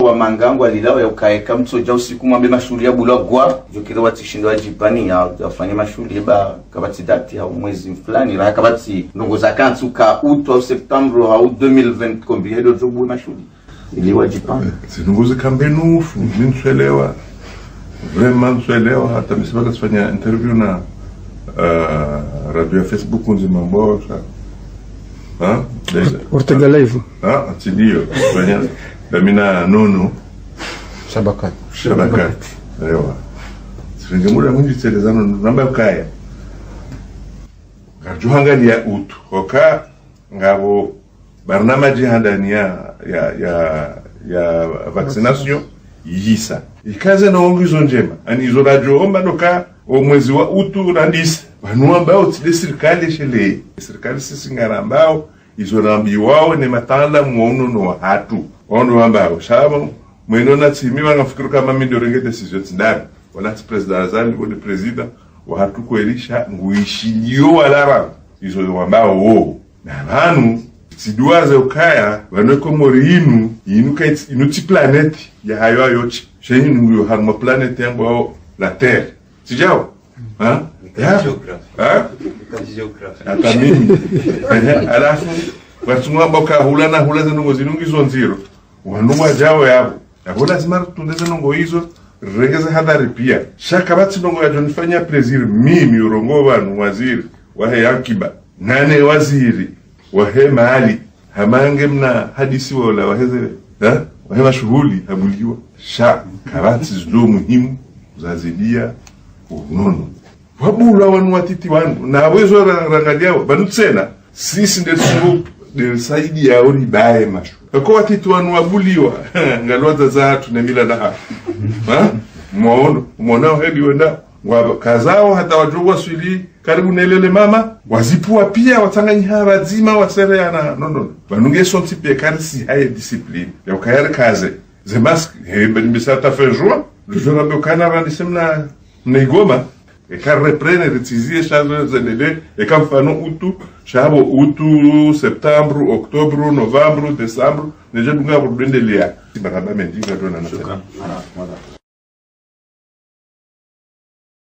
wa mangangu alilao ya ukaeka msoja usiku mwambe mashuli ya bulagwa jokira watishindwa jipani ya afanye mashuli ba kabati date ya mwezi fulani ra kabati ndongo za kantu ka août au septembre au 2020 combien de jours mashuli iliwa jipani sinunguzi kambenu minsuelewa vraiment suelewa hata misibaka tufanya interview na radio ya Facebook nzima mbosha Ortega Live atiliyo fanya damina nono Shabakat ewa siringe muda mwingi tselezano namba kaya ngajuhanga ya utu oka ngabo barnamaji handani ya vaccination yisa ikaze no ongizo njema ani izo radio omba doka o mwezi wa utu randisi banu ambao tile serikali shele serikali sisi ngara ambao izo rambi wao ne matala muono no hatu ono ambao shaba mweno na timi wangafikiri kama mimi ndio renge decision tindani wala president azali wala president wa hatu kuelisha nguishilio wala izo ambao wo na banu siduaze ukaya baneko morinu inuka inuti planet ya hayo yote shenyi nguyo harma planet yango la terre sijao hata mimi alafu watunga boka hula zinungo zinungizo nziro wanumwa jao yabo yabo lazima tundeze nungo hizo regeza hadari pia shaka bati nungo ya jonifanya plaisir mimi urongo wanu waziri wahe yakiba nane waziri wahe mahali hamange mna hadisi wala waheze wahe mashuhuli habuliwa kabati zdo muhimu zazidia unono wabula wanu watiti wanu na wezo rangalia banu tsena sisi ndio saidi ya ori bae mashu kwa watiti wanu wabuliwa ngalwaza zatu na mila na hafu muonao hedi wenda kazao hata wajogwa swili karibu nelele mama wazipua pia watanganyi harazima wasereana no banunge sonti pia karisi haye discipline ya ukayare kaze zemask mbisata fejua lujora beukana randisemna mneigoma eka reprene retizie chazo zenele eka mfano utu shabo utu septembre octobre novembre décembre neje dunga burdendelia baraba mendinga dona na